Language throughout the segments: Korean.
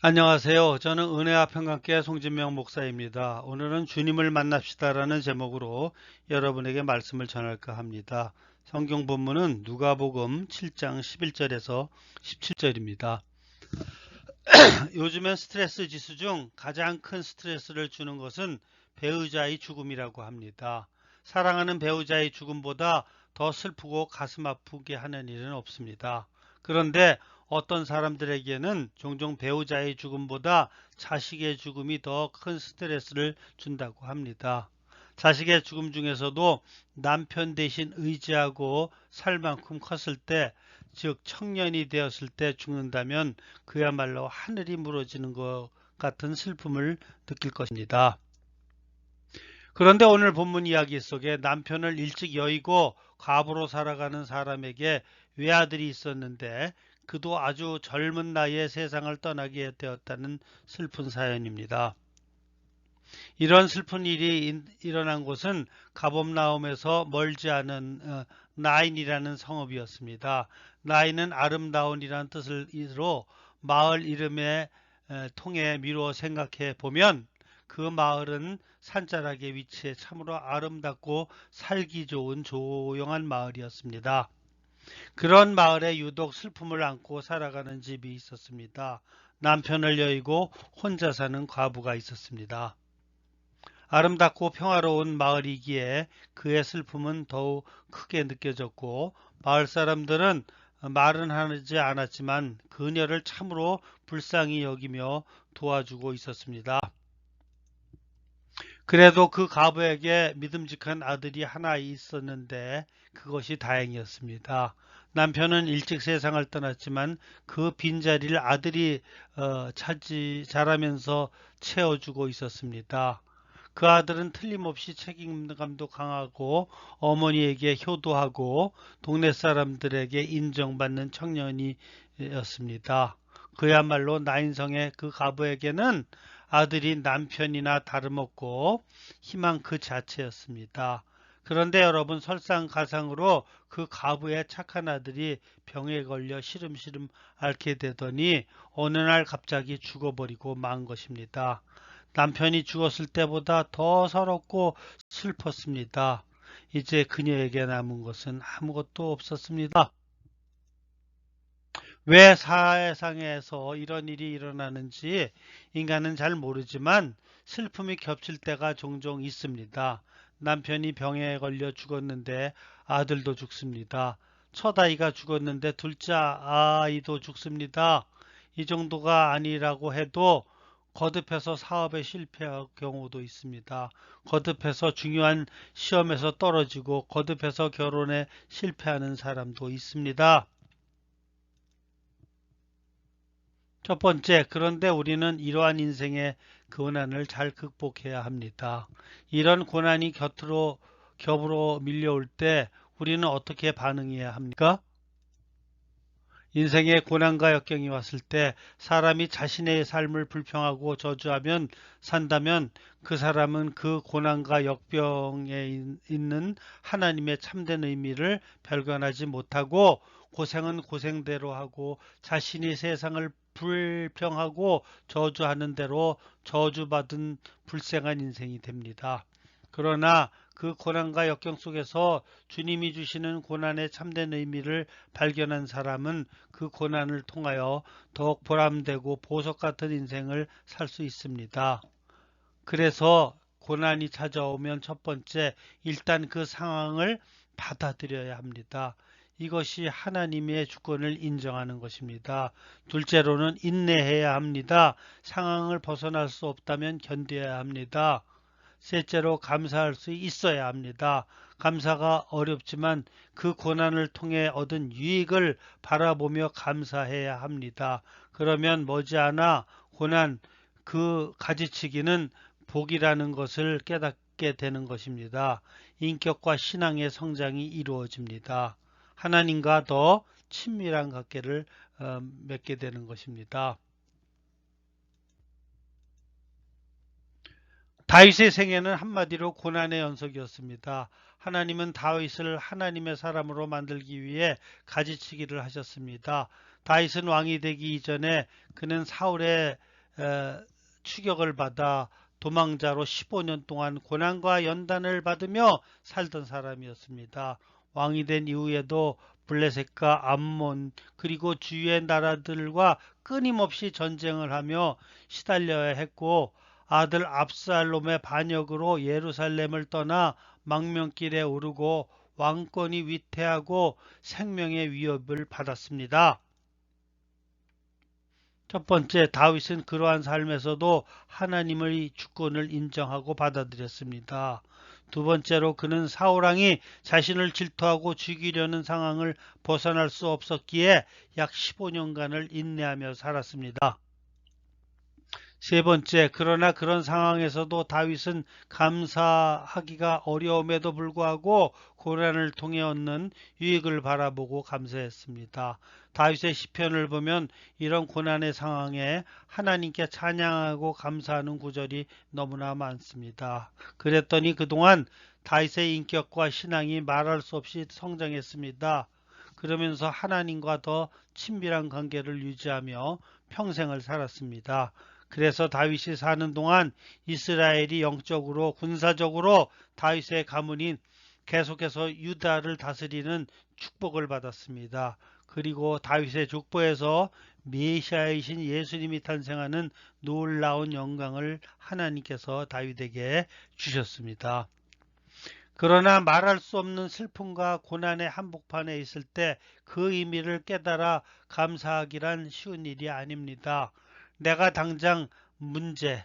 안녕하세요. 저는 은혜와 평강교회 송진명 목사입니다. 오늘은 주님을 만납시다라는 제목으로 여러분에게 말씀을 전할까 합니다. 성경 본문은 누가복음 7장 11절에서 17절입니다. 요즘엔 스트레스 지수 중 가장 큰 스트레스를 주는 것은 배우자의 죽음이라고 합니다. 사랑하는 배우자의 죽음보다 더 슬프고 가슴 아프게 하는 일은 없습니다. 그런데 어떤 사람들에게는 종종 배우자의 죽음보다 자식의 죽음이 더 큰 스트레스를 준다고 합니다. 자식의 죽음 중에서도 남편 대신 의지하고 살 만큼 컸을 때, 즉 청년이 되었을 때 죽는다면 그야말로 하늘이 무너지는 것 같은 슬픔을 느낄 것입니다. 그런데 오늘 본문 이야기 속에 남편을 일찍 여의고 과부로 살아가는 사람에게 외아들이 있었는데 그도 아주 젊은 나이에 세상을 떠나게 되었다는 슬픈 사연입니다. 이런 슬픈 일이 일어난 곳은 가범나움에서 멀지 않은 나인이라는 성읍이었습니다. 나인은 아름다운이라는 뜻으로 마을 이름에 통해 미루어 생각해 보면 그 마을은 산자락에 위치해 참으로 아름답고 살기 좋은 조용한 마을이었습니다. 그런 마을에 유독 슬픔을 안고 살아가는 집이 있었습니다. 남편을 여의고 혼자 사는 과부가 있었습니다. 아름답고 평화로운 마을이기에 그의 슬픔은 더욱 크게 느껴졌고 마을 사람들은 말은 하지 않았지만 그녀를 참으로 불쌍히 여기며 도와주고 있었습니다. 그래도 그 과부에게 믿음직한 아들이 하나 있었는데 그것이 다행이었습니다. 남편은 일찍 세상을 떠났지만 그 빈자리를 아들이 자라면서 채워주고 있었습니다. 그 아들은 틀림없이 책임감도 강하고 어머니에게 효도하고 동네 사람들에게 인정받는 청년이었습니다. 그야말로 나인성의 그 가부에게는 아들이 남편이나 다름없고 희망 그 자체였습니다. 그런데 여러분 설상가상으로 그 가부의 착한 아들이 병에 걸려 시름시름 앓게 되더니 어느 날 갑자기 죽어버리고 만 것입니다. 남편이 죽었을 때보다 더 서럽고 슬펐습니다. 이제 그녀에게 남은 것은 아무것도 없었습니다. 왜 사회상에서 이런 일이 일어나는지 인간은 잘 모르지만 슬픔이 겹칠 때가 종종 있습니다. 남편이 병에 걸려 죽었는데 아들도 죽습니다. 첫 아이가 죽었는데 둘째 아이도 죽습니다. 이 정도가 아니라고 해도 거듭해서 사업에 실패할 경우도 있습니다. 거듭해서 중요한 시험에서 떨어지고 거듭해서 결혼에 실패하는 사람도 있습니다. 첫 번째, 그런데 우리는 이러한 인생의 고난을 잘 극복해야 합니다. 이런 고난이 겹으로 밀려올 때 우리는 어떻게 반응해야 합니까? 인생의 고난과 역경이 왔을 때 사람이 자신의 삶을 불평하고 저주하면 산다면 그 사람은 그 고난과 역병에 있는 하나님의 참된 의미를 발견하지 못하고 고생은 고생대로 하고 자신이 세상을 불평하고 저주하는 대로 저주받은 불쌍한 인생이 됩니다. 그러나 그 고난과 역경 속에서 주님이 주시는 고난의 참된 의미를 발견한 사람은 그 고난을 통하여 더욱 보람되고 보석 같은 인생을 살 수 있습니다. 그래서 고난이 찾아오면 첫 번째, 일단 그 상황을 받아들여야 합니다. 이것이 하나님의 주권을 인정하는 것입니다. 둘째로는 인내해야 합니다. 상황을 벗어날 수 없다면 견뎌야 합니다. 셋째로 감사할 수 있어야 합니다. 감사가 어렵지만 그 고난을 통해 얻은 유익을 바라보며 감사해야 합니다. 그러면 머지않아 고난 그 가지치기는 복이라는 것을 깨닫게 되는 것입니다. 인격과 신앙의 성장이 이루어집니다. 하나님과 더 친밀한 관계를 맺게 되는 것입니다. 다윗의 생애는 한마디로 고난의 연속이었습니다. 하나님은 다윗을 하나님의 사람으로 만들기 위해 가지치기를 하셨습니다. 다윗은 왕이 되기 이전에 그는 사울의 추격을 받아 도망자로 15년 동안 고난과 연단을 받으며 살던 사람이었습니다. 왕이 된 이후에도 블레셋과 암몬 그리고 주위의 나라들과 끊임없이 전쟁을 하며 시달려야 했고, 아들 압살롬의 반역으로 예루살렘을 떠나 망명길에 오르고 왕권이 위태하고 생명의 위협을 받았습니다. 첫 번째, 다윗은 그러한 삶에서도 하나님의 주권을 인정하고 받아들였습니다. 두 번째로, 그는 사울왕이 자신을 질투하고 죽이려는 상황을 벗어날 수 없었기에 약 15년간을 인내하며 살았습니다. 세 번째, 그러나 그런 상황에서도 다윗은 감사하기가 어려움에도 불구하고 고난을 통해 얻는 유익을 바라보고 감사했습니다. 다윗의 시편을 보면 이런 고난의 상황에 하나님께 찬양하고 감사하는 구절이 너무나 많습니다. 그랬더니 그동안 다윗의 인격과 신앙이 말할 수 없이 성장했습니다. 그러면서 하나님과 더 친밀한 관계를 유지하며 평생을 살았습니다. 그래서 다윗이 사는 동안 이스라엘이 영적으로 군사적으로 다윗의 가문인 계속해서 유다를 다스리는 축복을 받았습니다. 그리고 다윗의 족보에서 메시아이신 예수님이 탄생하는 놀라운 영광을 하나님께서 다윗에게 주셨습니다. 그러나 말할 수 없는 슬픔과 고난의 한복판에 있을 때 그 의미를 깨달아 감사하기란 쉬운 일이 아닙니다. 내가 당장 문제,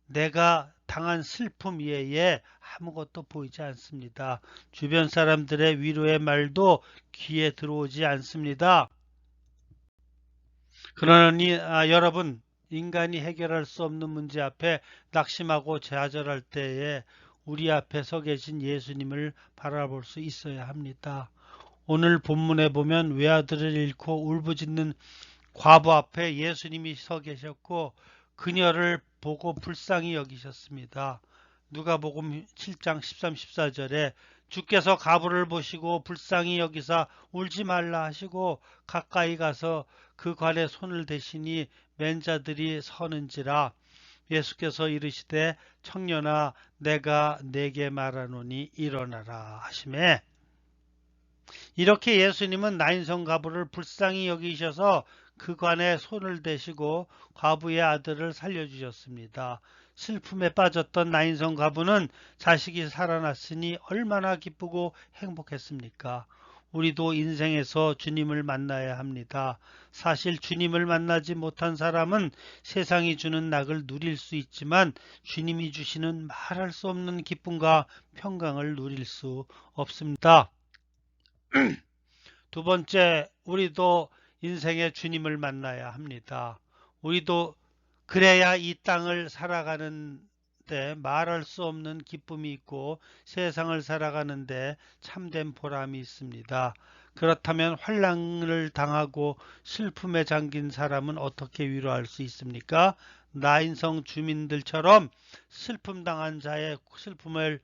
내가 당한 슬픔 외에 아무것도 보이지 않습니다. 주변 사람들의 위로의 말도 귀에 들어오지 않습니다. 그러니 여러분, 인간이 해결할 수 없는 문제 앞에 낙심하고 좌절할 때에 우리 앞에 서 계신 예수님을 바라볼 수 있어야 합니다. 오늘 본문에 보면 외아들을 잃고 울부짖는 과부 앞에 예수님이 서 계셨고 그녀를 보고 불쌍히 여기셨습니다. 누가복음 7장 13, 14절에 주께서 과부를 보시고 불쌍히 여기사 울지 말라 하시고 가까이 가서 그 관에 손을 대시니 맨자들이 서는지라. 예수께서 이르시되 청년아 내가 네게 말하노니 일어나라 하시매, 이렇게 예수님은 나인성 과부를 불쌍히 여기셔서 그 관에 손을 대시고 과부의 아들을 살려주셨습니다. 슬픔에 빠졌던 나인성 과부는 자식이 살아났으니 얼마나 기쁘고 행복했습니까? 우리도 인생에서 주님을 만나야 합니다. 사실 주님을 만나지 못한 사람은 세상이 주는 낙을 누릴 수 있지만 주님이 주시는 말할 수 없는 기쁨과 평강을 누릴 수 없습니다. 두 번째, 우리도 인생의 주님을 만나야 합니다. 우리도 그래야 이 땅을 살아가는데 말할 수 없는 기쁨이 있고 세상을 살아가는데 참된 보람이 있습니다. 그렇다면 환난을 당하고 슬픔에 잠긴 사람은 어떻게 위로할 수 있습니까? 나인성 주민들처럼 슬픔 당한 자의 슬픔을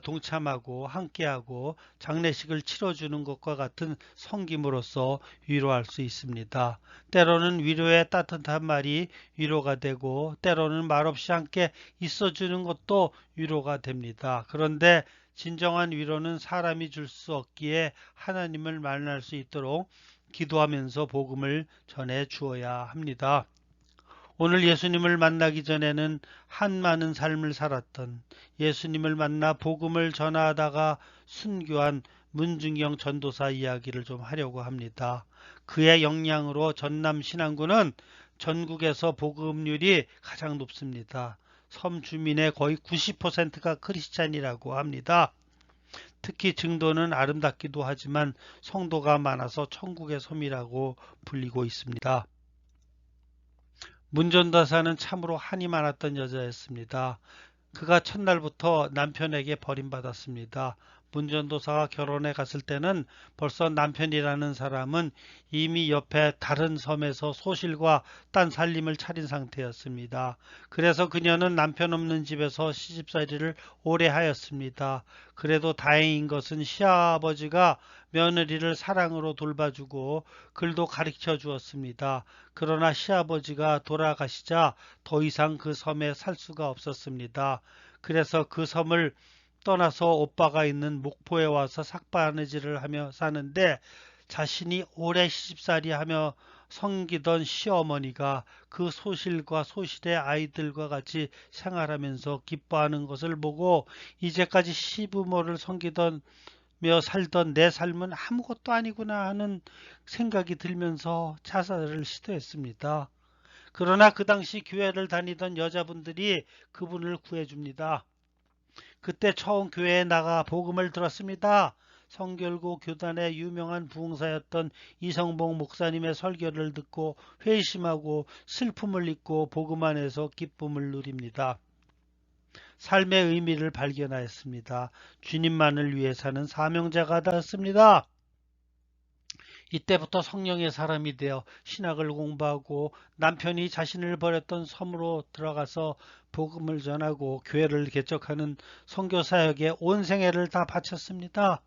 동참하고 함께하고 장례식을 치러주는 것과 같은 섬김으로써 위로할 수 있습니다. 때로는 위로의 따뜻한 말이 위로가 되고 때로는 말없이 함께 있어주는 것도 위로가 됩니다. 그런데 진정한 위로는 사람이 줄 수 없기에 하나님을 만날 수 있도록 기도하면서 복음을 전해 주어야 합니다. 오늘 예수님을 만나기 전에는 한많은 삶을 살았던, 예수님을 만나 복음을 전하다가 순교한 문중경 전도사 이야기를 좀 하려고 합니다. 그의 역량으로 전남 신안군은 전국에서 복음률이 가장 높습니다. 섬 주민의 거의 90%가 크리스찬이라고 합니다. 특히 증도는 아름답기도 하지만 성도가 많아서 천국의 섬이라고 불리고 있습니다. 문전도사는 참으로 한이 많았던 여자였습니다. 그가 첫날부터 남편에게 버림받았습니다. 문전도사가 결혼해 갔을 때는 벌써 남편이라는 사람은 이미 옆에 다른 섬에서 소실과 딴 살림을 차린 상태였습니다. 그래서 그녀는 남편 없는 집에서 시집살이를 오래 하였습니다. 그래도 다행인 것은 시아버지가 며느리를 사랑으로 돌봐주고 글도 가르쳐 주었습니다. 그러나 시아버지가 돌아가시자 더 이상 그 섬에 살 수가 없었습니다. 그래서 그 섬을 떠나서 오빠가 있는 목포에 와서 삭바느질을 하며 사는데, 자신이 오래 시집살이 하며 섬기던 시어머니가 그 소실과 소실의 아이들과 같이 생활하면서 기뻐하는 것을 보고 이제까지 시부모를 섬기던 며 살던 내 삶은 아무것도 아니구나 하는 생각이 들면서 자살을 시도했습니다. 그러나 그 당시 교회를 다니던 여자분들이 그분을 구해줍니다. 그때 처음 교회에 나가 복음을 들었습니다. 성결고 교단의 유명한 부흥사였던 이성봉 목사님의 설교를 듣고 회심하고 슬픔을 잊고 복음 안에서 기쁨을 누립니다. 삶의 의미를 발견하였습니다. 주님만을 위해 사는 사명자가 되었습니다. 이때부터 성령의 사람이 되어 신학을 공부하고 남편이 자신을 버렸던 섬으로 들어가서 복음을 전하고 교회를 개척하는 선교사역에 온 생애를 다 바쳤습니다.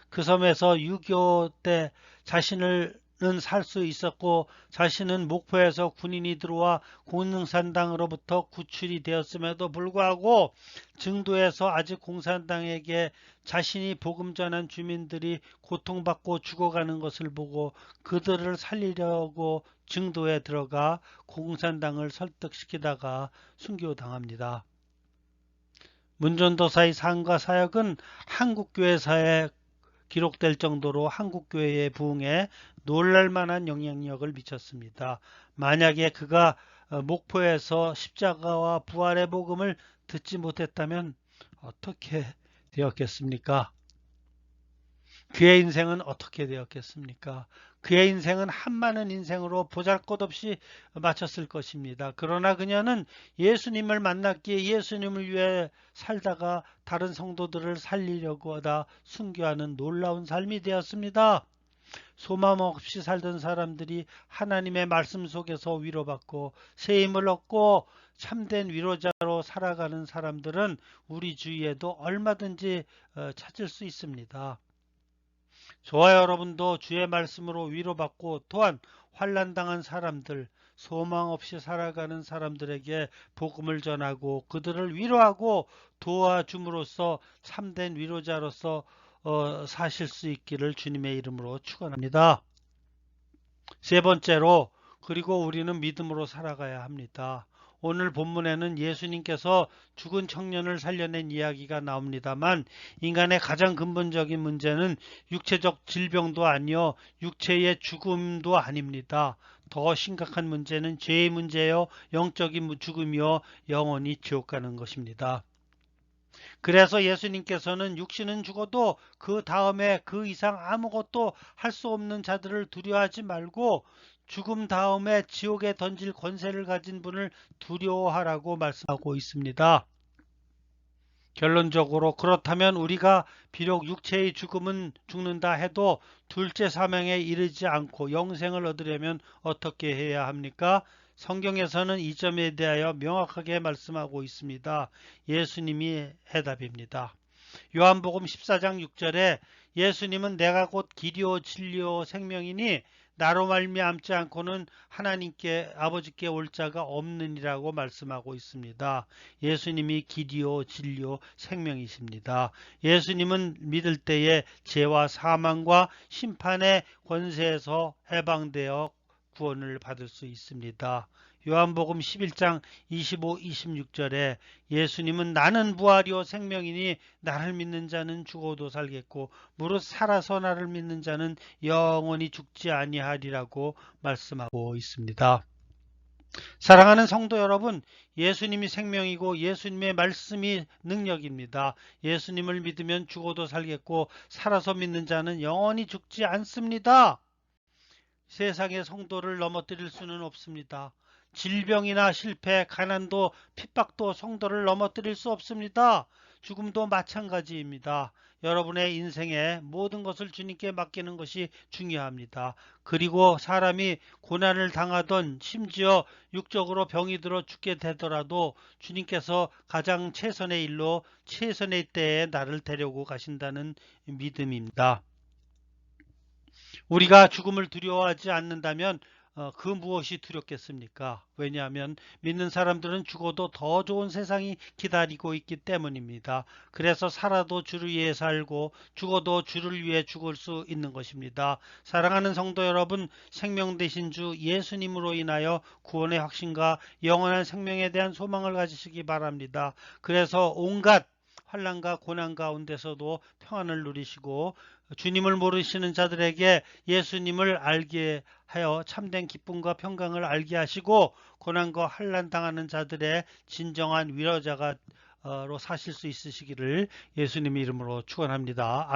그 섬에서 6.25 때 자신은 살 수 있었고, 자신은 목포에서 군인이 들어와 공릉산당으로부터 구출이 되었음에도 불구하고 증도에서 아직 공산당에게 자신이 복음 전한 주민들이 고통받고 죽어가는 것을 보고 그들을 살리려고 증도에 들어가 공산당을 설득시키다가 순교당합니다. 문전도사의 삶과 사역은 한국교회사에 기록될 정도로 한국교회의 부흥에 놀랄만한 영향력을 미쳤습니다. 만약에 그가 목포에서 십자가와 부활의 복음을 듣지 못했다면 어떻게 되었겠습니까? 그의 인생은 어떻게 되었겠습니까? 그의 인생은 한많은 인생으로 보잘것없이 마쳤을 것입니다. 그러나 그녀는 예수님을 만났기에 예수님을 위해 살다가 다른 성도들을 살리려고 하다 순교하는 놀라운 삶이 되었습니다. 소망 없이 살던 사람들이 하나님의 말씀 속에서 위로받고 새 힘을 얻고 참된 위로자로 살아가는 사람들은 우리 주위에도 얼마든지 찾을 수 있습니다. 저와 여러분도 주의 말씀으로 위로받고 또한 환난당한 사람들, 소망 없이 살아가는 사람들에게 복음을 전하고 그들을 위로하고 도와줌으로써 참된 위로자로서 사실 수 있기를 주님의 이름으로 축원합니다. 세 번째로, 그리고 우리는 믿음으로 살아가야 합니다. 오늘 본문에는 예수님께서 죽은 청년을 살려낸 이야기가 나옵니다만, 인간의 가장 근본적인 문제는 육체적 질병도 아니요 육체의 죽음도 아닙니다. 더 심각한 문제는 죄의 문제요 영적인 죽음이요 영원히 지옥 가는 것입니다. 그래서 예수님께서는 육신은 죽어도 그 다음에 그 이상 아무것도 할 수 없는 자들을 두려워하지 말고 죽음 다음에 지옥에 던질 권세를 가진 분을 두려워하라고 말씀하고 있습니다. 결론적으로, 그렇다면 우리가 비록 육체의 죽음은 죽는다 해도 둘째 사명에 이르지 않고 영생을 얻으려면 어떻게 해야 합니까? 성경에서는 이 점에 대하여 명확하게 말씀하고 있습니다. 예수님이 해답입니다. 요한복음 14장 6절에 예수님은 내가 곧 길이요 진리요 생명이니 나로 말미암지 않고는 하나님께 아버지께 올 자가 없느니라고 말씀하고 있습니다. 예수님이 길이요 진리요 생명이십니다. 예수님은 믿을 때에 죄와 사망과 심판의 권세에서 해방되어 구원을 받을 수 있습니다. 요한복음 11장 25, 26절에 예수님은 나는 부활이요 생명이니 나를 믿는 자는 죽어도 살겠고 무릇 살아서 나를 믿는 자는 영원히 죽지 아니하리라고 말씀하고 있습니다. 사랑하는 성도 여러분, 예수님이 생명이고 예수님의 말씀이 능력입니다. 예수님을 믿으면 죽어도 살겠고 살아서 믿는 자는 영원히 죽지 않습니다. 세상의 성도를 넘어뜨릴 수는 없습니다. 질병이나 실패, 가난도, 핍박도 성도를 넘어뜨릴 수 없습니다. 죽음도 마찬가지입니다. 여러분의 인생의 모든 것을 주님께 맡기는 것이 중요합니다. 그리고 사람이 고난을 당하던 심지어 육적으로 병이 들어 죽게 되더라도 주님께서 가장 최선의 일로 최선의 때에 나를 데려고 가신다는 믿음입니다. 우리가 죽음을 두려워하지 않는다면 그 무엇이 두렵겠습니까? 왜냐하면 믿는 사람들은 죽어도 더 좋은 세상이 기다리고 있기 때문입니다. 그래서 살아도 주를 위해 살고 죽어도 주를 위해 죽을 수 있는 것입니다. 사랑하는 성도 여러분, 생명 되신 주 예수님으로 인하여 구원의 확신과 영원한 생명에 대한 소망을 가지시기 바랍니다. 그래서 온갖 환난과 고난 가운데서도 평안을 누리시고 주님을 모르시는 자들에게 예수님을 알게 하여 참된 기쁨과 평강을 알게 하시고 고난과 환난 당하는 자들의 진정한 위로자가 로 사실 수 있으시기를 예수님 이름으로 축원합니다.